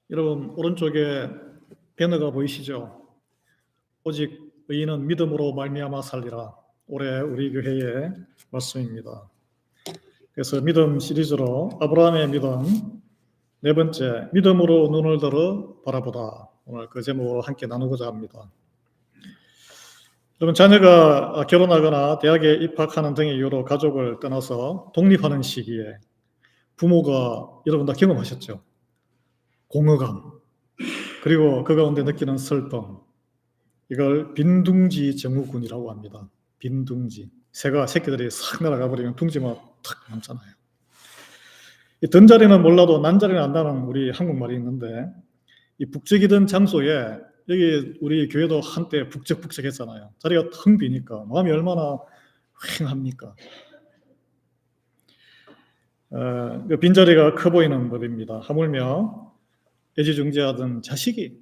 여러분, 오른쪽에 배너가 보이시죠? 오직 의인은 믿음으로 말미암아 살리라. 올해 우리 교회의 말씀입니다. 그래서 믿음 시리즈로 아브라함의 믿음, 네 번째 믿음으로 눈을 들어 바라보다, 오늘 그 제목으로 함께 나누고자 합니다. 여러분, 자녀가 결혼하거나 대학에 입학하는 등의 이유로 가족을 떠나서 독립하는 시기에 부모가 여러분 다 경험하셨죠? 공허감, 그리고 그 가운데 느끼는 슬픔, 이걸 빈둥지 증후군이라고 합니다. 빈둥지. 새끼들이 싹 날아가 버리면 둥지만 탁 남잖아요. 이 든자리는 몰라도 난자리는 안다는 우리 한국말이 있는데, 이 북적이던 장소에, 여기 우리 교회도 한때 북적북적했잖아요. 자리가 텅 비니까 마음이 얼마나 휑합니까? 그 빈자리가 커 보이는 법입니다. 하물며 애지중지하던 자식이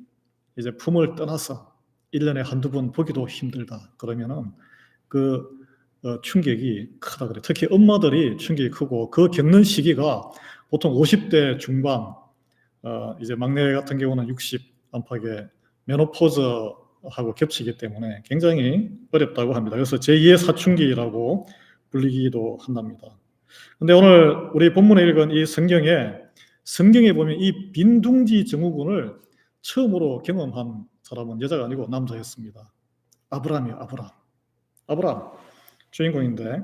이제 품을 떠나서 1년에 한두 번 보기도 힘들다 그러면은 그 충격이 크다 그래요. 특히 엄마들이 충격이 크고, 그 겪는 시기가 보통 50대 중반, 이제 막내 같은 경우는 60 안팎의 메노포즈하고 겹치기 때문에 굉장히 어렵다고 합니다. 그래서 제2의 사춘기라고 불리기도 한답니다. 근데 오늘 우리 본문에 읽은 이 성경에 보면 이 빈둥지 증후군을 처음으로 경험한 사람은 여자가 아니고 남자였습니다. 아브라함이에요. 아브라함 주인공인데,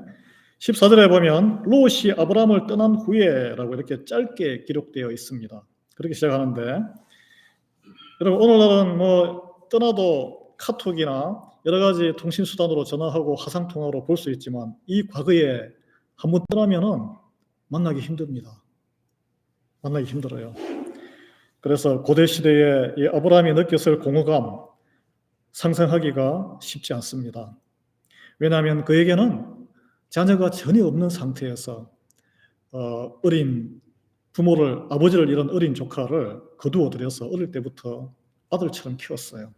14절에 보면 롯이 아브라함을 떠난 후에라고 이렇게 짧게 기록되어 있습니다. 그렇게 시작하는데, 여러분 오늘날은 뭐 떠나도 카톡이나 여러 가지 통신수단으로 전화하고 화상통화로 볼 수 있지만, 이 과거에 한번 떠나면은 만나기 힘듭니다. 만나기 힘들어요. 그래서 고대 시대에 이 아브라함이 느꼈을 공허감 상상하기가 쉽지 않습니다. 왜냐하면 그에게는 자녀가 전혀 없는 상태에서 어린 부모를, 아버지를 잃은 어린 조카를 거두어 들여서 어릴 때부터 아들처럼 키웠어요.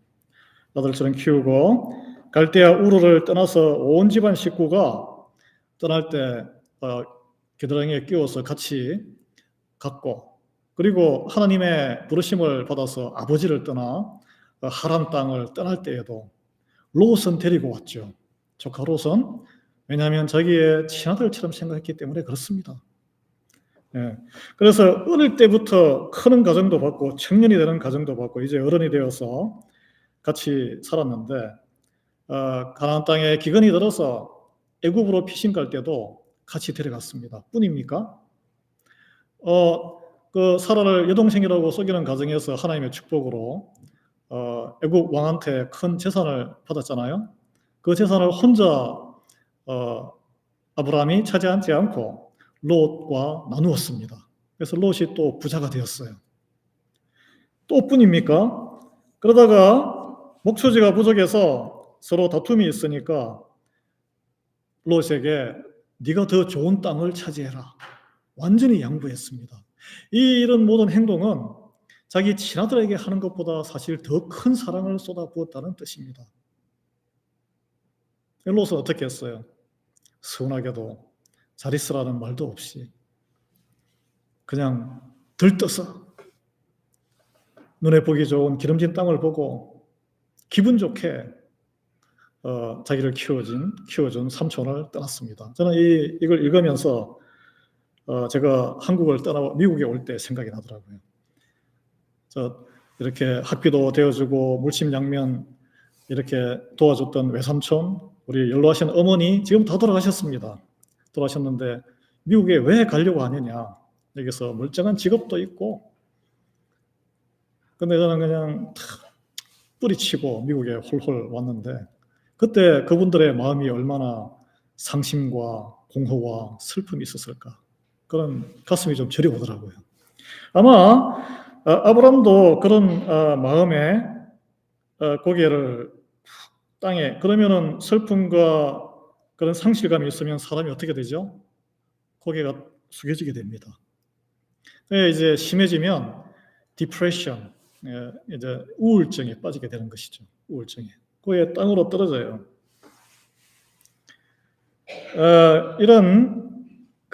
아들처럼 키우고 갈대아 우르를 떠나서 온 집안 식구가 떠날 때 겨드랑이에 끼워서 같이 갔고, 그리고 하나님의 부르심을 받아서 아버지를 떠나 하람 땅을 떠날 때에도 롯은 데리고 왔죠. 조카 롯은. 왜냐하면 자기의 친아들처럼 생각했기 때문에 그렇습니다. 예. 그래서 어릴 때부터 크는 가정도 받고 청년이 되는 가정도 받고 이제 어른이 되어서 같이 살았는데, 가나안 땅에 기근이 들어서 애굽으로 피신 갈 때도 같이 데려갔습니다. 뿐입니까? 그 사라를 여동생이라고 속이는 가정에서 하나님의 축복으로 애굽 왕한테 큰 재산을 받았잖아요. 그 재산을 혼자 아브라함이 차지하지 않고 롯과 나누었습니다. 그래서 롯이 또 부자가 되었어요. 또 뿐입니까? 그러다가 목초지가 부족해서 서로 다툼이 있으니까 롯에게 네가 더 좋은 땅을 차지해라, 완전히 양보했습니다. 이런 모든 행동은 자기 친아들에게 하는 것보다 사실 더 큰 사랑을 쏟아부었다는 뜻입니다. 롯은 어떻게 했어요? 서운하게도 잘 있으라는 말도 없이 그냥 들떠서 눈에 보기 좋은 기름진 땅을 보고 기분 좋게 자기를 키워준 삼촌을 떠났습니다. 저는 이걸 읽으면서 제가 한국을 떠나 미국에 올 때 생각이 나더라고요. 이렇게 학비도 되어주고 물심양면 이렇게 도와줬던 외삼촌, 우리 연로하신 어머니 지금 다 돌아가셨습니다. 돌아가셨는데 미국에 왜 가려고 하느냐, 여기서 멀쩡한 직업도 있고. 근데 저는 그냥 뿌리치고 미국에 홀홀 왔는데, 그때 그분들의 마음이 얼마나 상심과 공허와 슬픔이 있었을까, 그런 가슴이 좀 저려오더라고요. 아마 아브람도 그런 마음에 고개를 땅에, 그러면은 슬픔과 그런 상실감이 있으면 사람이 어떻게 되죠? 고개가 숙여지게 됩니다. 이제 심해지면 디프레션, 이제 우울증에 빠지게 되는 것이죠. 우울증에. 고개 땅으로 떨어져요. 이런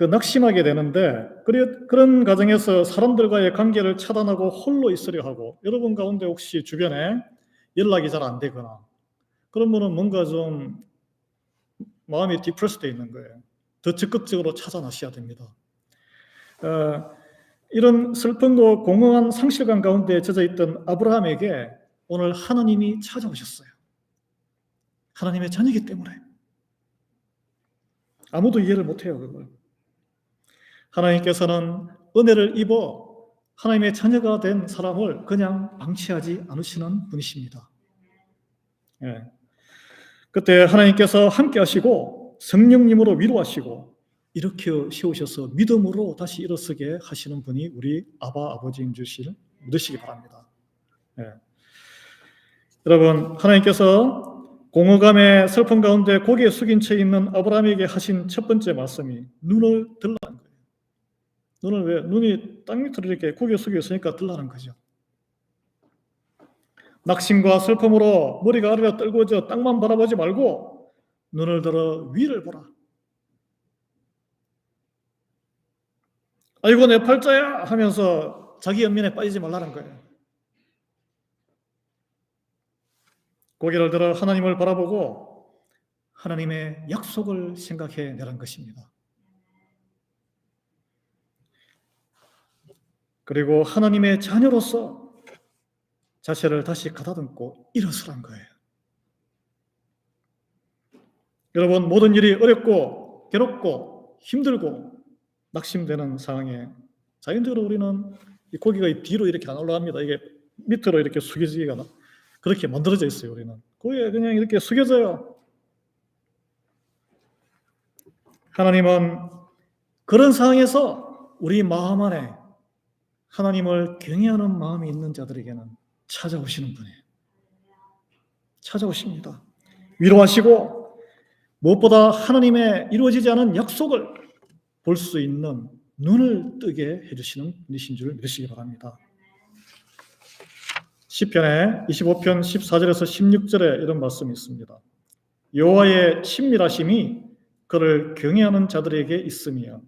낙심하게 되는데, 그런 과정에서 사람들과의 관계를 차단하고 홀로 있으려 하고, 여러분 가운데 혹시 주변에 연락이 잘 안 되거나 그런 분은 뭔가 좀 마음이 디프레스되어 있는 거예요. 더 적극적으로 찾아나셔야 됩니다. 이런 슬픔과 공허한 상실감 가운데 젖어있던 아브라함에게 오늘 하나님이 찾아오셨어요. 하나님의 자녀이기 때문에. 아무도 이해를 못해요, 그걸. 하나님께서는 은혜를 입어 하나님의 자녀가 된 사람을 그냥 방치하지 않으시는 분이십니다. 예. 그때 하나님께서 함께 하시고 성령님으로 위로하시고 일으켜 세우셔서 믿음으로 다시 일어서게 하시는 분이 우리 아버지인 줄 믿으시기 바랍니다. 예. 여러분, 하나님께서 공허감의 슬픔 가운데 고개 숙인 채 있는 아브라함에게 하신 첫 번째 말씀이 눈을 들라는 거예요. 눈이 땅 밑으로 이렇게 고개 숙여 있으니까 들라는 거죠. 낙심과 슬픔으로 머리가 아래로 떨구어져 땅만 바라보지 말고 눈을 들어 위를 보라. 아이고 내 팔자야 하면서 자기 연민에 빠지지 말라는 거예요. 고개를 들어 하나님을 바라보고 하나님의 약속을 생각해내라는 것입니다. 그리고 하나님의 자녀로서 자세를 다시 가다듬고 일어서란 거예요. 여러분, 모든 일이 어렵고 괴롭고 힘들고 낙심되는 상황에 자연적으로 우리는 이 고개가 뒤로 이렇게 안 올라갑니다. 이게 밑으로 이렇게 숙여지기가 그렇게 만들어져 있어요. 우리는 고개 그냥 이렇게 숙여져요. 하나님은 그런 상황에서 우리 마음 안에 하나님을 경외하는 마음이 있는 자들에게는 찾아오시는 분이에요. 찾아오십니다. 위로하시고 무엇보다 하나님의 이루어지지 않은 약속을 볼 수 있는 눈을 뜨게 해주시는 분이신 줄 믿으시기 바랍니다. 시편에 25편 14절에서 16절에 이런 말씀이 있습니다. 여호와의 친밀하심이 그를 경외하는 자들에게 있으며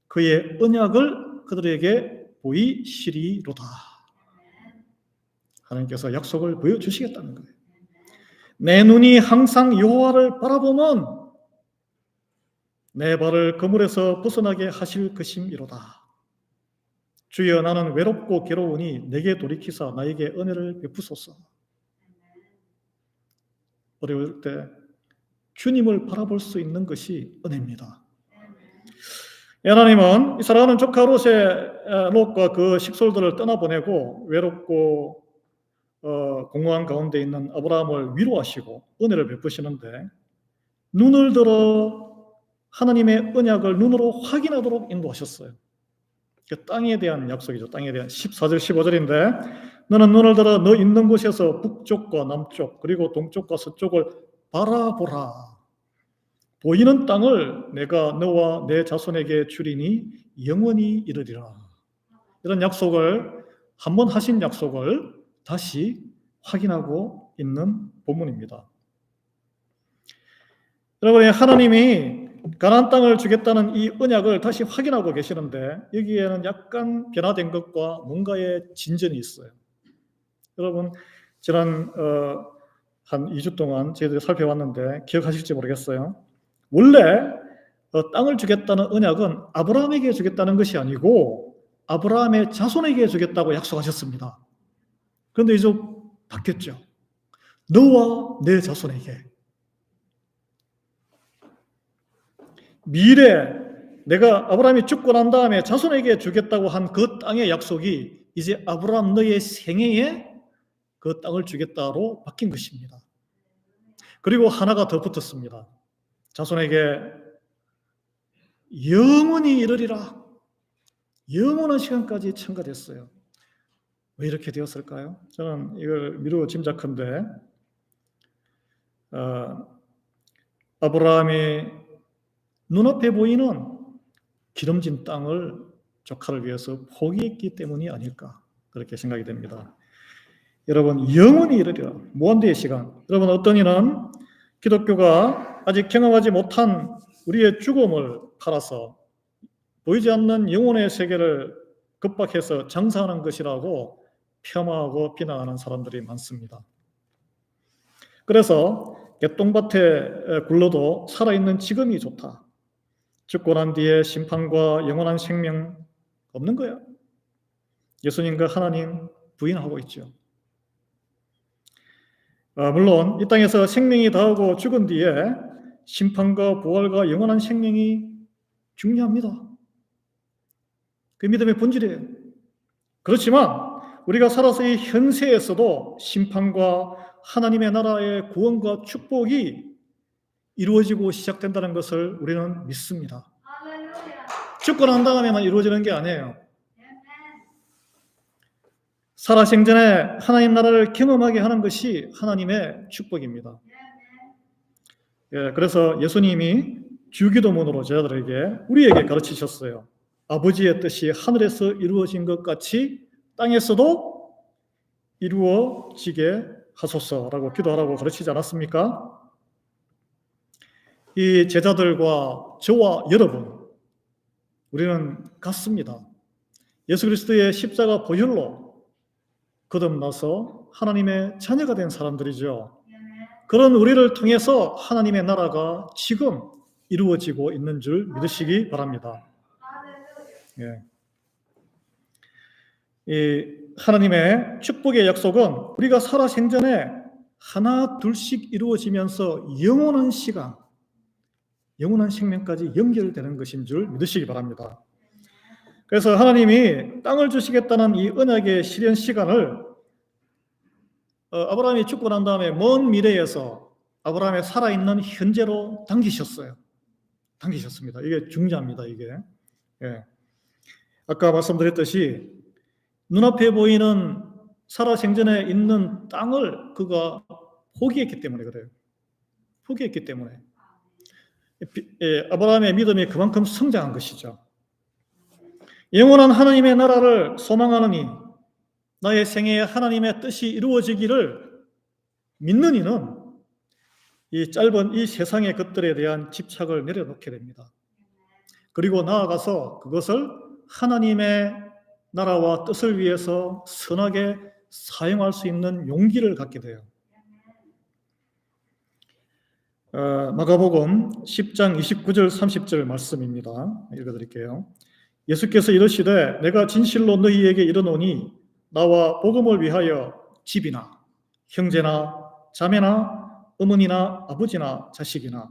그의 언약을 그들에게 보이시리로다. 하나님께서 약속을 보여주시겠다는 거예요. 내 눈이 항상 여호와를 바라보면 내 발을 그물에서 벗어나게 하실 것임이로다. 주여 나는 외롭고 괴로우니 내게 돌이키사 나에게 은혜를 베푸소서. 어려울 때 주님을 바라볼 수 있는 것이 은혜입니다. 하나님은 이 사랑하는 조카 롯과 그 식솔들을 떠나보내고 외롭고 공허한 가운데 있는 아브라함을 위로하시고 은혜를 베푸시는데 눈을 들어 하나님의 언약을 눈으로 확인하도록 인도하셨어요. 땅에 대한 약속이죠. 땅에 대한 14절 15절인데 너는 눈을 들어 너 있는 곳에서 북쪽과 남쪽 그리고 동쪽과 서쪽을 바라보라. 보이는 땅을 내가 너와 내 자손에게 주리니 영원히 이르리라. 이런 약속을 한번 하신 약속을 다시 확인하고 있는 본문입니다. 여러분, 하나님이 가나안 땅을 주겠다는 이 언약을 다시 확인하고 계시는데 여기에는 약간 변화된 것과 뭔가의 진전이 있어요. 여러분, 지난 한 2주 동안 저희들이 살펴봤는데 기억하실지 모르겠어요. 원래 땅을 주겠다는 언약은 아브라함에게 주겠다는 것이 아니고 아브라함의 자손에게 주겠다고 약속하셨습니다. 그런데 이제 바뀌었죠. 너와 내 자손에게. 미래 내가 아브라함이 죽고 난 다음에 자손에게 주겠다고 한 그 땅의 약속이 이제 아브라함 너의 생애에 그 땅을 주겠다로 바뀐 것입니다. 그리고 하나가 더 붙었습니다. 자손에게 영원히 이르리라. 영원한 시간까지 첨가됐어요. 왜 이렇게 되었을까요? 저는 이걸 미루어 짐작한데 아브라함이 눈앞에 보이는 기름진 땅을 조카를 위해서 포기했기 때문이 아닐까 그렇게 생각이 됩니다. 여러분, 영원히 이르리라. 무한대의 시간. 여러분, 어떤 이는 기독교가 아직 경험하지 못한 우리의 죽음을 팔아서 보이지 않는 영혼의 세계를 급박해서 장사하는 것이라고 폄하하고 비난하는 사람들이 많습니다. 그래서 개똥밭에 굴러도 살아있는 지금이 좋다. 죽고 난 뒤에 심판과 영원한 생명 없는 거야. 예수님과 하나님 부인하고 있죠. 물론 이 땅에서 생명이 다하고 죽은 뒤에 심판과 부활과 영원한 생명이 중요합니다. 그 믿음의 본질이에요. 그렇지만 우리가 살아서 이 현세에서도 심판과 하나님의 나라의 구원과 축복이 이루어지고 시작된다는 것을 우리는 믿습니다. 죽고 난 다음에만 이루어지는 게 아니에요. 살아생전에 하나님 나라를 경험하게 하는 것이 하나님의 축복입니다. 그래서 예수님이 주기도문으로 제자들에게 우리에게 가르치셨어요. 아버지의 뜻이 하늘에서 이루어진 것 같이 땅에서도 이루어지게 하소서라고 기도하라고 가르치지 않았습니까? 이 제자들과 저와 여러분, 우리는 같습니다. 예수 그리스도의 십자가 보혈로 거듭나서 하나님의 자녀가 된 사람들이죠. 그런 우리를 통해서 하나님의 나라가 지금 이루어지고 있는 줄 믿으시기 바랍니다. 예. 이 하나님의 축복의 약속은 우리가 살아생전에 하나 둘씩 이루어지면서 영원한 시간, 영원한 생명까지 연결되는 것인 줄 믿으시기 바랍니다. 그래서 하나님이 땅을 주시겠다는 이 언약의 실현 시간을 아브라함이 죽고 난 다음에 먼 미래에서 아브라함의 살아있는 현재로 당기셨어요. 당기셨습니다. 이게 중요합니다. 이게. 예. 아까 말씀드렸듯이 눈앞에 보이는 살아생전에 있는 땅을 그가 포기했기 때문에 그래요. 포기했기 때문에. 아브라함의 믿음이 그만큼 성장한 것이죠. 영원한 하나님의 나라를 소망하느니 나의 생애에 하나님의 뜻이 이루어지기를 믿는 이는 이 짧은 이 세상의 것들에 대한 집착을 내려놓게 됩니다. 그리고 나아가서 그것을 하나님의 나라와 뜻을 위해서 선하게 사용할 수 있는 용기를 갖게 돼요. 마가복음 10장 29절 30절 말씀입니다. 읽어드릴게요. 예수께서 이르시되 내가 진실로 너희에게 이르노니 나와 복음을 위하여 집이나 형제나 자매나 어머니나 아버지나 자식이나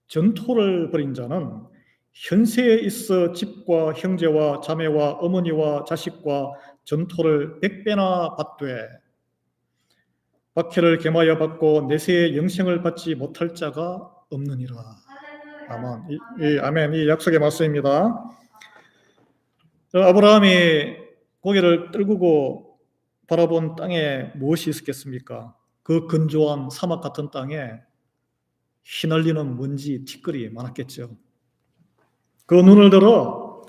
전토를 벌인 자는 현세에 있어 집과 형제와 자매와 어머니와 자식과 전토를 100배나 받되 박해를 겸하여 받고 내세의 영생을 받지 못할 자가 없느니라. 아멘. 이 약속의 말씀입니다. 아브라함이 고개를 떨구고 바라본 땅에 무엇이 있었겠습니까? 그 건조한 사막 같은 땅에 휘날리는 먼지, 티끌이 많았겠죠. 그 눈을 들어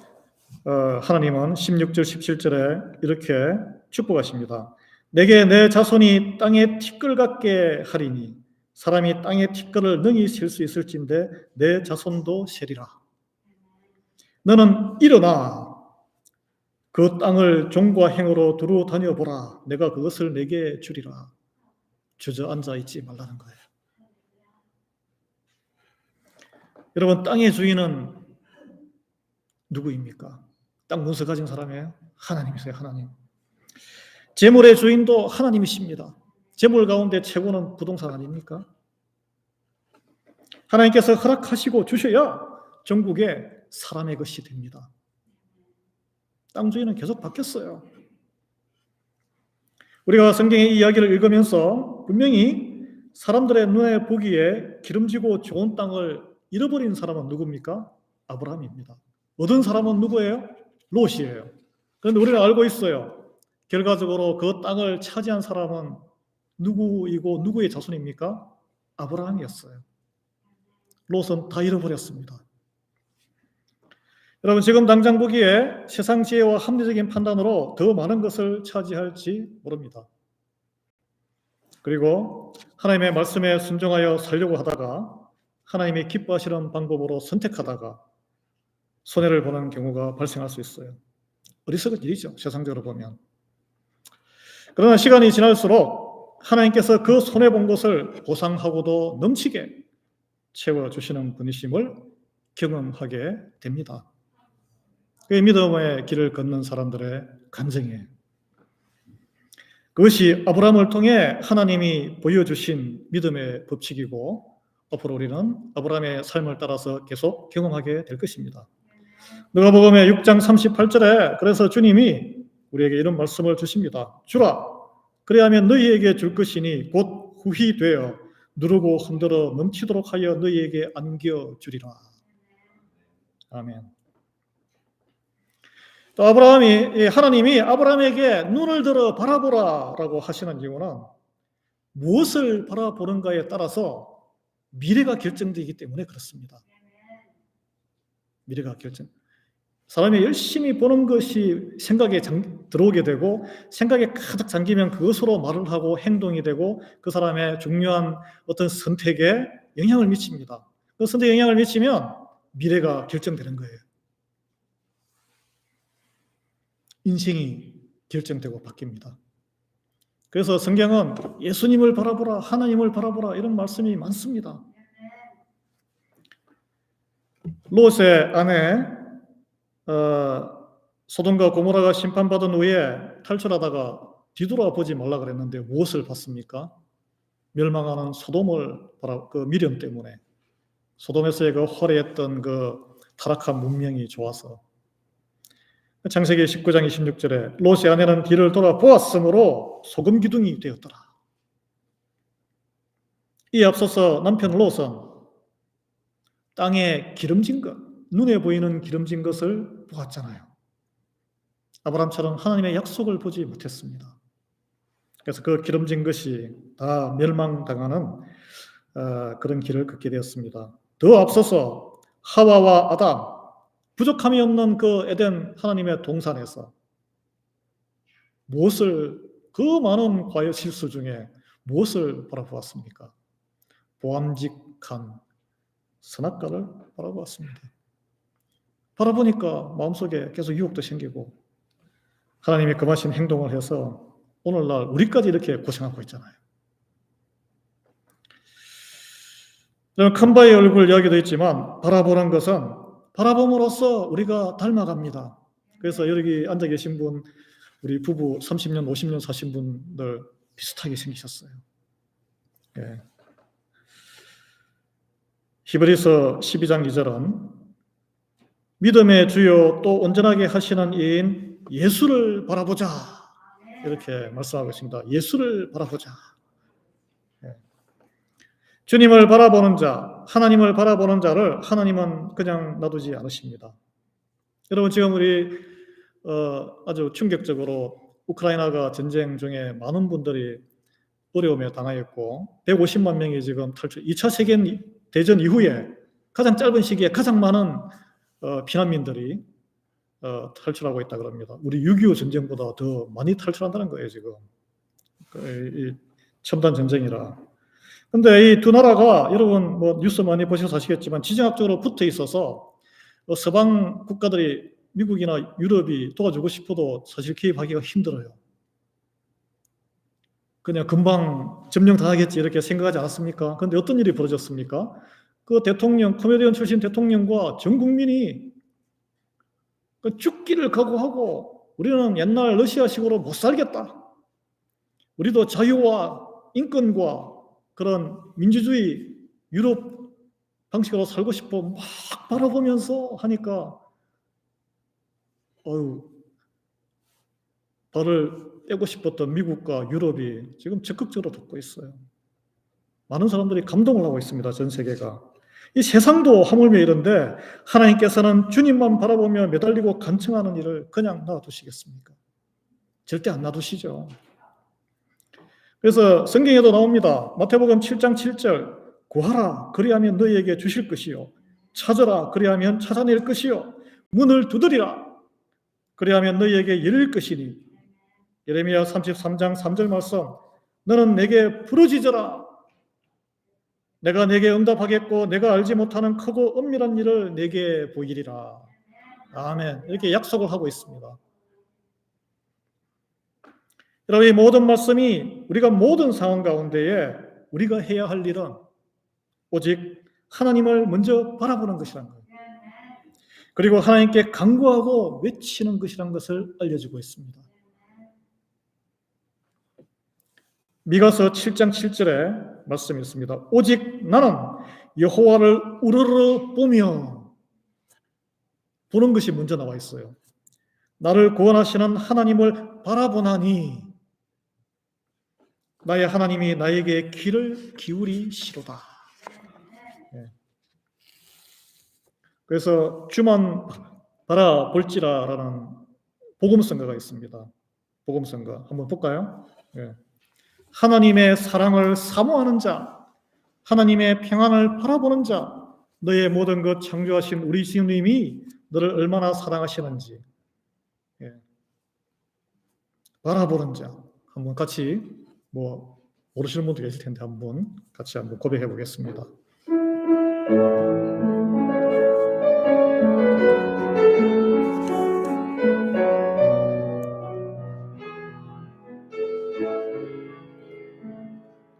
하나님은 16절, 17절에 이렇게 축복하십니다. 내게 내 자손이 땅의 티끌 같게 하리니 사람이 땅의 티끌을 능히 셀 수 있을진데 내 자손도 세리라. 너는 일어나 그 땅을 종과 행으로 두루 다녀보라. 내가 그것을 내게 주리라. 주저앉아 있지 말라는 거예요. 여러분, 땅의 주인은 누구입니까? 땅 문서 가진 사람이에요? 하나님이세요. 하나님. 재물의 주인도 하나님이십니다. 재물 가운데 최고는 부동산 아닙니까? 하나님께서 허락하시고 주셔야 전국에 사람의 것이 됩니다. 땅 주인은 계속 바뀌었어요. 우리가 성경의 이 이야기를 읽으면서 분명히 사람들의 눈에 보기에 기름지고 좋은 땅을 잃어버린 사람은 누굽니까? 아브라함입니다. 얻은 사람은 누구예요? 롯이에요. 그런데 우리는 알고 있어요. 결과적으로 그 땅을 차지한 사람은 누구이고 누구의 자손입니까? 아브라함이었어요. 롯은 다 잃어버렸습니다. 여러분, 지금 당장 보기에 세상 지혜와 합리적인 판단으로 더 많은 것을 차지할지 모릅니다. 그리고 하나님의 말씀에 순종하여 살려고 하다가 하나님이 기뻐하시는 방법으로 선택하다가 손해를 보는 경우가 발생할 수 있어요. 어리석은 일이죠, 세상적으로 보면. 그러나 시간이 지날수록 하나님께서 그 손해본 것을 보상하고도 넘치게 채워주시는 분이심을 경험하게 됩니다. 그게 믿음의 길을 걷는 사람들의 간증이에요. 그것이 아브라함을 통해 하나님이 보여주신 믿음의 법칙이고 앞으로 우리는 아브라함의 삶을 따라서 계속 경험하게 될 것입니다. 누가복음의 6장 38절에 그래서 주님이 우리에게 이런 말씀을 주십니다. 주라, 그리하면 너희에게 줄 것이니 곧 후히 되어 누르고 흔들어 넘치도록 하여 너희에게 안겨주리라. 아멘. 또 하나님이 아브라함에게 눈을 들어 바라보라라고 하시는 이유는 무엇을 바라보는가에 따라서 미래가 결정되기 때문에 그렇습니다. 미래가 결정. 사람이 열심히 보는 것이 생각에 들어오게 되고 생각에 가득 잠기면 그것으로 말을 하고 행동이 되고 그 사람의 중요한 어떤 선택에 영향을 미칩니다. 그 선택에 영향을 미치면 미래가 결정되는 거예요. 인생이 결정되고 바뀝니다. 그래서 성경은 예수님을 바라보라, 하나님을 바라보라 이런 말씀이 많습니다. 롯의 아내 소돔과 고모라가 심판받은 후에 탈출하다가 뒤돌아보지 말라 그랬는데 무엇을 봤습니까? 멸망하는 소돔을 그 미련 때문에 소돔에서의 그 화려했던 그 타락한 문명이 좋아서 창세기 19장 26절에 롯의 아내는 뒤를 돌아보았으므로 소금 기둥이 되었더라. 이에 앞서서 남편 롯은 땅에 기름진 것, 눈에 보이는 기름진 것을 보았잖아요. 아브라함처럼 하나님의 약속을 보지 못했습니다. 그래서 그 기름진 것이 다 멸망당하는 그런 길을 걷게 되었습니다. 더 앞서서 하와와 아담, 부족함이 없는 그 에덴 하나님의 동산에서 그 많은 과의 실수 중에 무엇을 바라보았습니까? 보암직한 선악과를 바라보았습니다. 바라보니까 마음속에 계속 유혹도 생기고 하나님이 금하신 행동을 해서 오늘날 우리까지 이렇게 고생하고 있잖아요. 칸바의 얼굴 이야기도 있지만 바라보는 것은 바라봄으로써 우리가 닮아갑니다. 그래서 여기 앉아 계신 분, 우리 부부 30년, 50년 사신 분들 비슷하게 생기셨어요. 예. 히브리서 12장 2절은 믿음의 주요 또 온전하게 하시는 이인 예수를 바라보자 이렇게 말씀하고 있습니다. 예수를 바라보자. 주님을 바라보는 자, 하나님을 바라보는 자를 하나님은 그냥 놔두지 않으십니다. 여러분 지금 우리 아주 충격적으로 우크라이나가 전쟁 중에 많은 분들이 어려움에 당하였고 150만 명이 지금 탈출, 2차 세계대전 이후에 가장 짧은 시기에 가장 많은 피난민들이 탈출하고 있다 그럽니다. 우리 6.25 전쟁보다 더 많이 탈출한다는 거예요 지금. 이 첨단 전쟁이라. 근데 이 두 나라가 여러분 뭐 뉴스 많이 보셔서 아시겠지만 지정학적으로 붙어 있어서 서방 국가들이 미국이나 유럽이 도와주고 싶어도 사실 개입하기가 힘들어요. 그냥 금방 점령당하겠지 이렇게 생각하지 않았습니까? 그런데 어떤 일이 벌어졌습니까? 그 대통령, 코미디언 출신 대통령과 전 국민이 죽기를 각오하고 우리는 옛날 러시아식으로 못 살겠다. 우리도 자유와 인권과 그런 민주주의 유럽 방식으로 살고 싶어 막 바라보면서 하니까 발을 떼고 싶었던 미국과 유럽이 지금 적극적으로 돕고 있어요. 많은 사람들이 감동을 하고 있습니다. 전 세계가. 이 세상도 하물며 이런데 하나님께서는 주님만 바라보며 매달리고 간청하는 일을 그냥 놔두시겠습니까? 절대 안 놔두시죠. 그래서 성경에도 나옵니다. 마태복음 7장 7절 구하라 그리하면 너희에게 주실 것이요 찾으라 그리하면 찾아낼 것이요 문을 두드리라 그리하면 너희에게 열릴 것이니 예레미야 33장 3절 말씀 너는 내게 부르짖어라 내가 내게 응답하겠고 내가 알지 못하는 크고 엄밀한 일을 내게 보이리라. 아멘. 이렇게 약속을 하고 있습니다. 여러분, 이 모든 말씀이 우리가 모든 상황 가운데에 우리가 해야 할 일은 오직 하나님을 먼저 바라보는 것이라는 거예요. 그리고 하나님께 간구하고 외치는 것이라는 것을 알려주고 있습니다. 미가서 7장 7절에 말씀이 있습니다. 오직 나는 여호와를 우러러 보는 것이 먼저 나와 있어요. 나를 구원하시는 하나님을 바라보나니 나의 하나님이 나에게 귀를 기울이시로다. 그래서 주만 바라볼지라라는 복음성가가 있습니다. 복음성가 한번 볼까요? 하나님의 사랑을 사모하는 자, 하나님의 평안을 바라보는 자, 너의 모든 것 창조하신 우리 주님이 너를 얼마나 사랑하시는지 바라보는 자, 한번 같이 모르시는 분도 계실 텐데 한번 같이 한번 고백해 보겠습니다.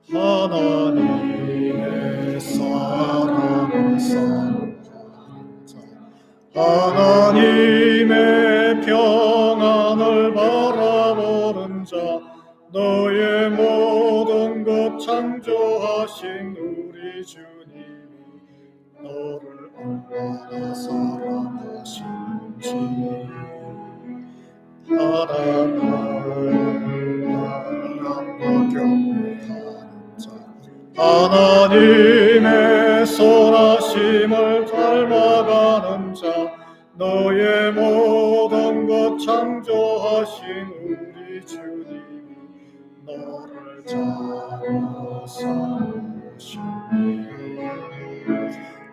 하나님의 사랑을 사모하는 자, 하나님의 평안을 바라보는 자, 너의 모든 것 창조하신 우리 주님이 너를 얼마나 사랑하시는지 하나님을 경외하는 자, 하나님의 선하심을 닮아가는 자, 너의 모든 것 창조하신 우리 주님이 너를 잘 사랑하시니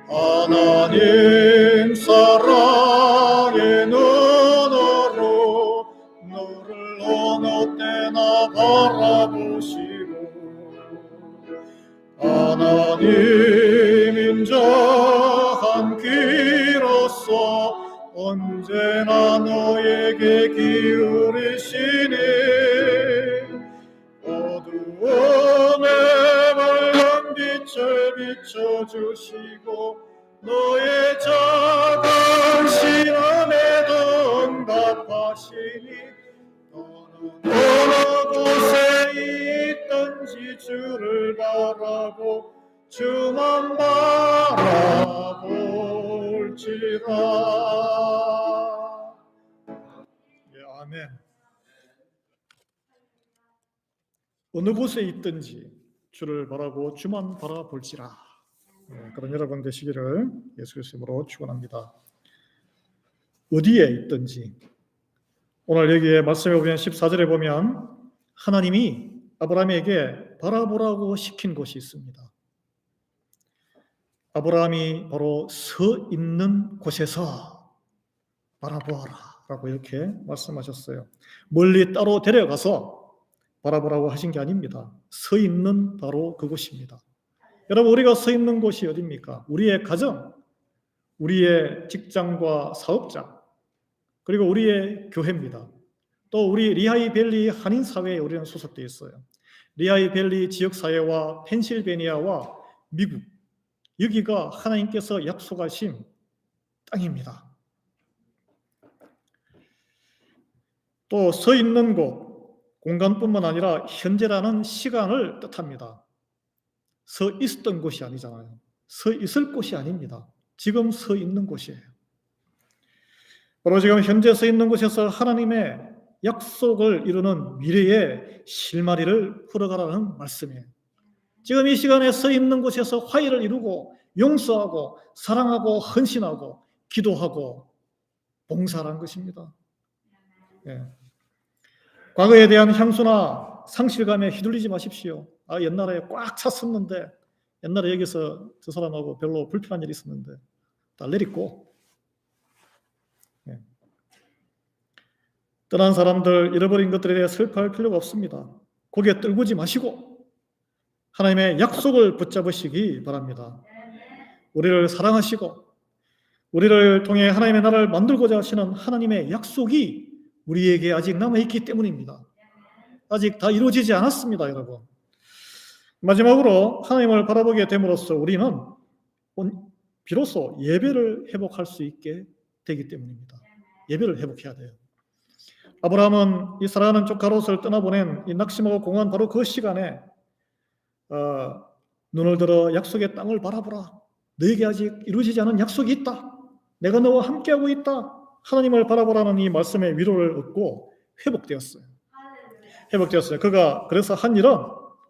하나님 사랑의 눈으로 너를 어느 때나 바라보시고 하나님 인자한 귀로서 언제나 너에게 기울이시니 어두움에 밝은 빛을 비춰주시고 너의 작은 시험에도 응답하시니 너는 어느 곳에 있든지 주를 바라고 주만 바라볼지라. 아멘. 어느 곳에 있든지 주를 바라고 주만 바라볼지라. 그런 여러분 되시기를 예수 그리스도로 축원합니다. 어디에 있든지 오늘 여기에 말씀에 보면 14절에 보면 하나님이 아브라함에게 바라보라고 시킨 곳이 있습니다. 아브라함이 바로 서 있는 곳에서 바라보아라 라고 이렇게 말씀하셨어요. 멀리 따로 데려가서 바라보라고 하신 게 아닙니다. 서 있는 바로 그곳입니다. 여러분, 우리가 서 있는 곳이 어디입니까? 우리의 가정, 우리의 직장과 사업장, 그리고 우리의 교회입니다. 또 우리 리하이밸리 한인사회에 우리는 소속되어 있어요. 리하이밸리 지역사회와 펜실베니아와 미국, 여기가 하나님께서 약속하신 땅입니다. 또 서 있는 곳, 공간뿐만 아니라 현재라는 시간을 뜻합니다. 서 있었던 곳이 아니잖아요. 서 있을 곳이 아닙니다. 지금 서 있는 곳이에요. 바로 지금 현재 서 있는 곳에서 하나님의 약속을 이루는 미래의 실마리를 풀어가라는 말씀이에요. 지금 이 시간에 서 있는 곳에서 화해를 이루고 용서하고 사랑하고 헌신하고 기도하고 봉사하는 것입니다. 과거에 대한 향수나 상실감에 휘둘리지 마십시오. 옛날에 꽉 찼었는데, 옛날에 여기서 저 사람하고 별로 불편한 일이 있었는데 다 내리고, 떠난 사람들, 잃어버린 것들에 대해 슬퍼할 필요가 없습니다. 고개 떨구지 마시고 하나님의 약속을 붙잡으시기 바랍니다. 우리를 사랑하시고 우리를 통해 하나님의 나라를 만들고자 하시는 하나님의 약속이 우리에게 아직 남아있기 때문입니다. 아직 다 이루어지지 않았습니다, 여러분. 마지막으로 하나님을 바라보게 됨으로써 우리는 비로소 예배를 회복할 수 있게 되기 때문입니다. 예배를 회복해야 돼요. 아브라함은 이 사랑하는 조카 롯을 떠나보낸 이 낙심하고 공허한 바로 그 시간에 눈을 들어 약속의 땅을 바라보라. 너에게 아직 이루어지지 않은 약속이 있다. 내가 너와 함께하고 있다. 하나님을 바라보라는 이 말씀의 위로를 얻고 회복되었어요. 그가 그래서 한 일은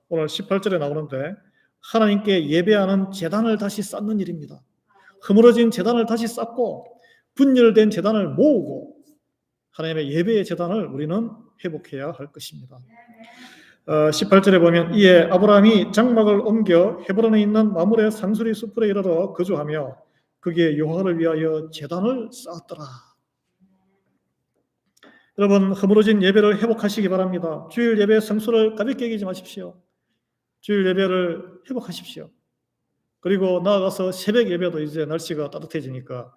오늘 18절에 나오는데 하나님께 예배하는 제단을 다시 쌓는 일입니다. 허물어진 제단을 다시 쌓고 분열된 제단을 모으고 하나님의 예배의 제단을 우리는 회복해야 할 것입니다. 18절에 보면 이에 아브라함이 장막을 옮겨 헤브론에 있는 마므레 상수리 숲으로 이르러 거주하며 거기에 여호와를 위하여 제단을 쌓았더라. 여러분, 허물어진 예배를 회복하시기 바랍니다. 주일 예배 성수를 가볍게 여기지 마십시오. 주일 예배를 회복하십시오. 그리고 나아가서 새벽 예배도 이제 날씨가 따뜻해지니까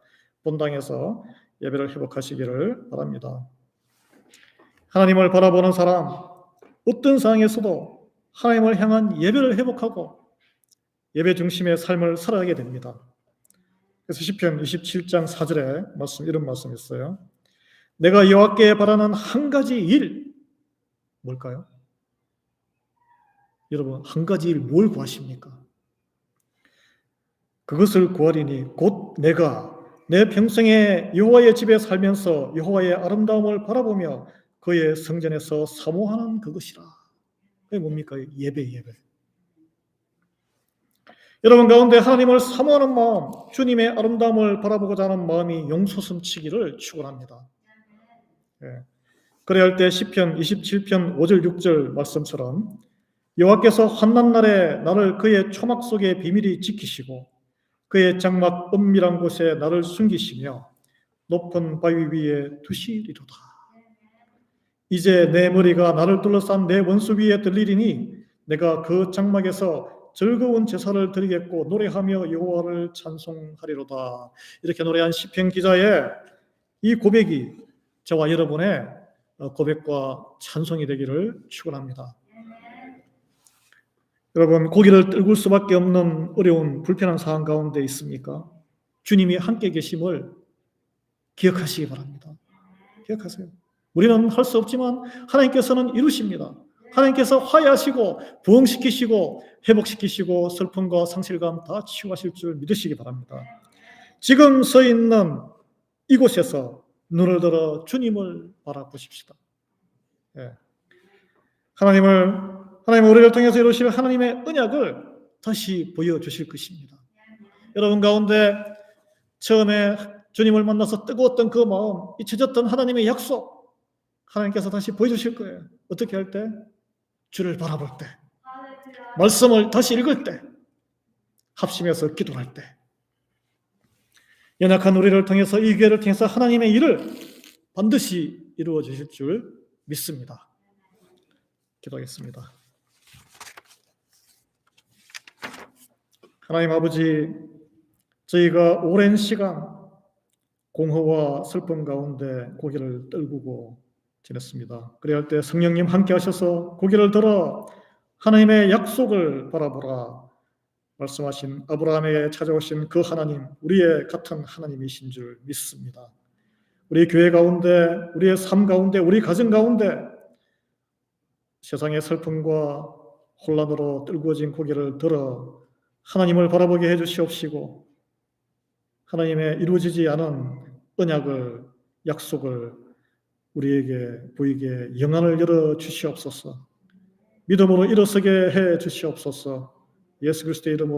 본당에서 예배를 회복하시기를 바랍니다. 하나님을 바라보는 사람, 어떤 상황에서도 하나님을 향한 예배를 회복하고 예배 중심의 삶을 살아가게 됩니다. 그래서 시편 27장 4절에 이런 말씀이 있어요. 내가 여호와께 바라는 한 가지 일, 뭘까요? 여러분, 한 가지 일 뭘 구하십니까? 그것을 구하리니 곧 내가 내 평생에 여호와의 집에 살면서 여호와의 아름다움을 바라보며 그의 성전에서 사모하는 그것이라. 그게 뭡니까? 예배. 여러분 가운데 하나님을 사모하는 마음, 주님의 아름다움을 바라보고자 하는 마음이 용솟음치기를 축원합니다. 그래야 할 때 시편 27편 5절 6절 말씀처럼 여호와께서 환난 날에 나를 그의 초막 속에 비밀히 지키시고 그의 장막 은밀한 곳에 나를 숨기시며 높은 바위 위에 두시리로다. 이제 내 머리가 나를 둘러싼 내 원수 위에 들리리니 내가 그 장막에서 즐거운 제사를 드리겠고 노래하며 여호와를 찬송하리로다. 이렇게 노래한 시편 기자의 이 고백이 저와 여러분의 고백과 찬송이 되기를 축원합니다. 여러분, 고개를 떨굴 수밖에 없는 어려운 불편한 상황 가운데 있습니까? 주님이 함께 계심을 기억하시기 바랍니다. 기억하세요. 우리는 할 수 없지만 하나님께서는 이루십니다. 하나님께서 화해하시고 부흥시키시고 회복시키시고 슬픔과 상실감 다 치유하실 줄 믿으시기 바랍니다. 지금 서 있는 이곳에서 눈을 들어 주님을 바라보십시다. 하나님 우리를 통해서 이루실 하나님의 언약을 다시 보여주실 것입니다. 여러분 가운데 처음에 주님을 만나서 뜨거웠던 그 마음, 잊혀졌던 하나님의 약속, 하나님께서 다시 보여주실 거예요. 어떻게 할 때? 주를 바라볼 때, 말씀을 다시 읽을 때, 합심해서 기도할 때, 연약한 우리를 통해서 이 기회를 통해서 하나님의 일을 반드시 이루어 주실 줄 믿습니다. 기도하겠습니다. 하나님 아버지, 저희가 오랜 시간 공허와 슬픔 가운데 고개를 떨구고 지냈습니다. 그래야 할 때 성령님 함께 하셔서 고개를 들어 하나님의 약속을 바라보라 말씀하신 아브라함에게 찾아오신 그 하나님, 우리의 같은 하나님이신 줄 믿습니다. 우리 교회 가운데, 우리의 삶 가운데, 우리 가정 가운데 세상의 슬픔과 혼란으로 떨구어진 고개를 들어 하나님을 바라보게 해주시옵시고 하나님의 이루어지지 않은 언약을, 약속을 우리에게 보이게 영안을 열어 주시옵소서. 믿음으로 일어서게 해 주시옵소서. 예수 그리스도의 이름으로